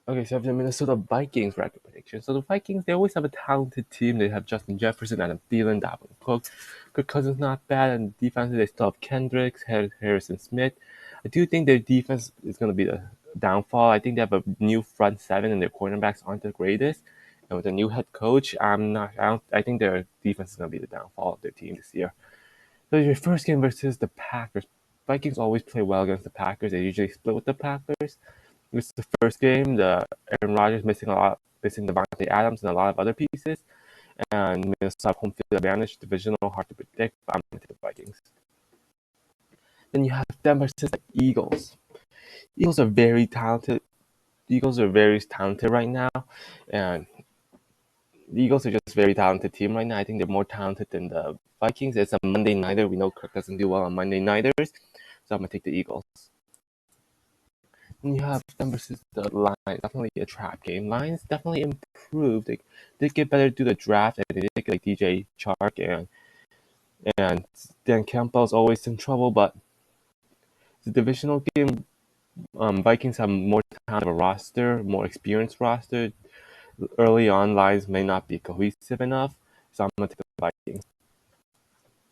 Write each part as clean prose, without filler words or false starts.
Okay, so I have the Minnesota Vikings record prediction. So the Vikings, they always have a talented team. They have Justin Jefferson, Adam Thielen, Dalvin Cook. Kirk Cousins not bad, and defensively they still have Kendricks, Harrison Smith. I do think their defense is going to be the downfall. I think they have a new front seven, and their cornerbacks aren't the greatest. And with a new head coach, I'm not. I don't. I think their defense is going to be the downfall of their team this year. So your first game versus the Packers. Vikings always play well against the Packers. They usually split with the Packers. This is the first game. The Aaron Rodgers missing Devontae Adams and a lot of other pieces, and Minnesota home field advantage, divisional, hard to predict. But I'm going to take the Vikings. Then you have them versus the Eagles. Eagles are very talented. Eagles are very talented right now, and the Eagles are just a very talented team right now. I think they're more talented than the Vikings. It's a Monday nighter. We know Kirk doesn't do well on Monday nighters, so I'm gonna take the Eagles. And you have them versus the Lions. Definitely a trap game. Lions definitely improved. They did get better through the draft, and they did get like DJ Chark and Dan Campbell's always in trouble. But the divisional game, Vikings have more talent of a roster, more experienced roster. Early on, Lions may not be cohesive enough, so I'm gonna take the Vikings.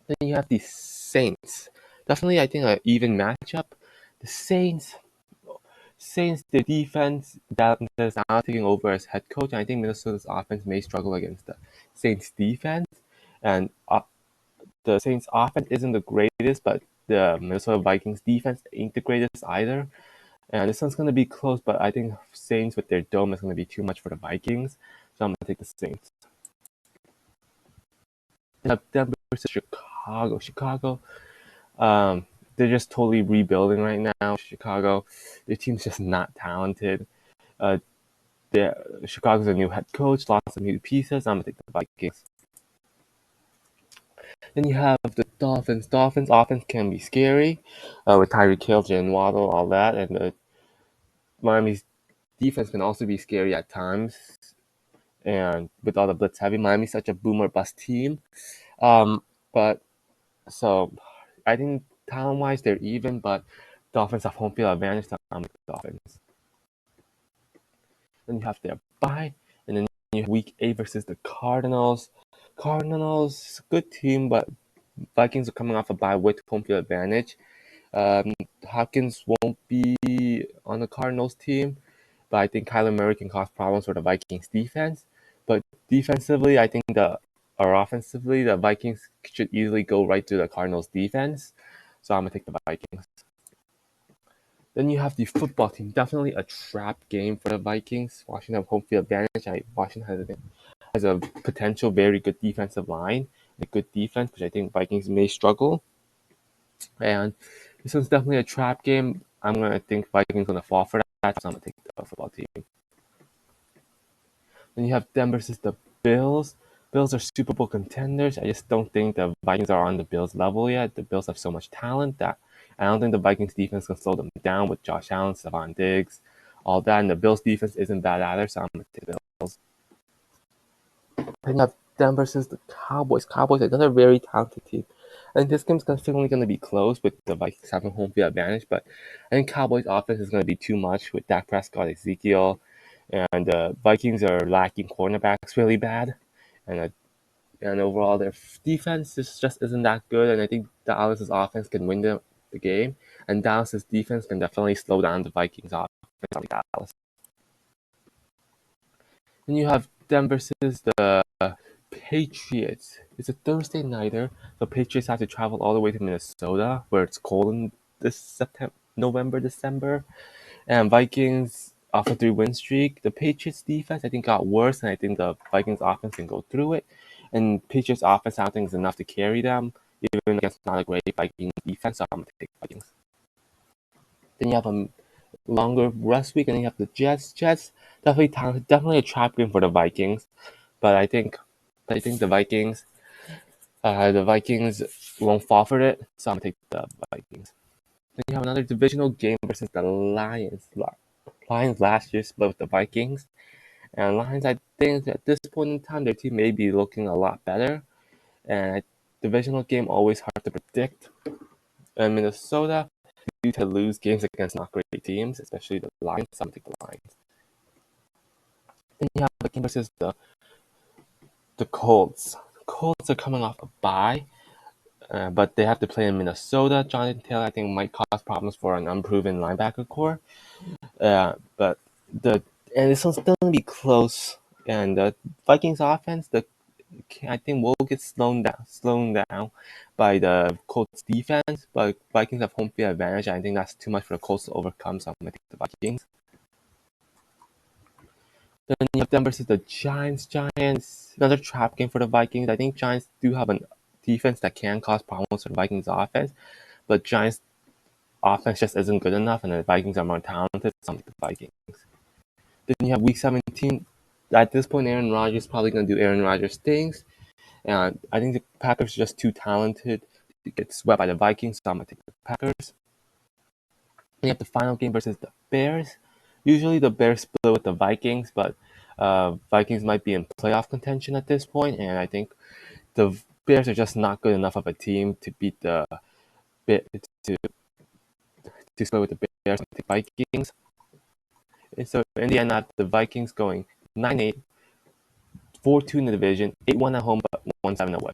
Then you have the Saints. Definitely, I think an even matchup. The Saints, their defense, Dallas is now taking over as head coach, and I think Minnesota's offense may struggle against the Saints defense. And the Saints offense isn't the greatest, but the Minnesota Vikings defense ain't the greatest either. And this one's going to be close, but I think Saints with their dome is going to be too much for the Vikings, so I'm going to take the Saints. Denver versus Chicago. They're just totally rebuilding right now. Chicago, their team's just not talented. Uh, Chicago's a new head coach, lots of new pieces. I'm gonna take the Vikings. Then you have the Dolphins. Dolphins offense can be scary with Tyreek Hill, Jalen Waddle, all that, and Miami's defense can also be scary at times. And with all the blitz heavy, Miami's such a boomer bust team. But so I think talent wise they're even, but Dolphins have home field advantage. So I'm with the Dolphins. Then you have their bye, and then you have Week 8 versus the Cardinals. Cardinals, good team, but Vikings are coming off a bye with home field advantage. Hopkins won't be on the Cardinals team, but I think Kyler Murray can cause problems for the Vikings defense. But defensively, I think or offensively, the Vikings should easily go right through the Cardinals defense. So I'm gonna take the Vikings. Then you have the football team. Definitely a trap game for the Vikings. Washington have home field advantage. Washington has a potential very good defensive line, a good defense, which I think Vikings may struggle. And this one's definitely a trap game. I'm gonna think Vikings gonna fall for that. So I'm gonna take the football team. Then you have them versus the Bills. Bills are Super Bowl contenders. I just don't think the Vikings are on the Bills level yet. The Bills have so much talent that I don't think the Vikings defense can slow them down with Josh Allen, Stephon Diggs, all that. And the Bills defense isn't bad either, so I'm gonna take the Bills. Then you have them versus the Cowboys. Cowboys, another very talented team. I think this game's definitely going to be close with the Vikings having home field advantage, but I think Cowboys' offense is going to be too much with Dak Prescott, Ezekiel, and the Vikings are lacking cornerbacks really bad, and and overall their defense just isn't that good. And I think Dallas's offense can win the game, and Dallas's defense can definitely slow down the Vikings' offense. Like Dallas. Then you have them versus the Patriots. It's a Thursday nighter. The Patriots have to travel all the way to Minnesota, where it's cold in this November, December. And Vikings off a 3-win streak. The Patriots defense I think got worse, and I think the Vikings offense can go through it. And Patriots offense I don't think is enough to carry them, even against not a great Vikings defense. So I'm gonna take Vikings. Then you have a longer rest week, and then you have the Jets. Jets definitely a trap game for the Vikings, but I think the Vikings won't fall for it, so I'm gonna take the Vikings. Then you have another divisional game versus the Lions. Lions last year split with the Vikings, and Lions, I think at this point in time, their team may be looking a lot better. And divisional game always hard to predict. And Minnesota, due to lose games against not great teams, especially the Lions, so I'm gonna take the Lions. Then you have the game versus the Colts. The Colts are coming off a bye, but they have to play in Minnesota. Jonathan Taylor, I think, might cause problems for an unproven linebacker core. But this one's still gonna be close. And the Vikings offense, I think will get slowed down by the Colts defense. But Vikings have home field advantage. I think that's too much for the Colts to overcome. So I'm gonna take the Vikings. Then you have them versus the Giants. Giants, another trap game for the Vikings. I think Giants do have a defense that can cause problems for the Vikings offense, but Giants offense just isn't good enough, and the Vikings are more talented. So I'm like the Vikings. Then you have Week 17. At this point, Aaron Rodgers is probably going to do Aaron Rodgers things, and I think the Packers are just too talented to get swept by the Vikings. So I'm going to take the Packers. Then you have the final game versus the Bears. Usually the Bears split with the Vikings, but Vikings might be in playoff contention at this point, and I think the Bears are just not good enough of a team to beat the to split with the Bears and the Vikings. And so in the end, I have the Vikings going 9-8, 4-2 in the division, 8-1 at home, but 1-7 away.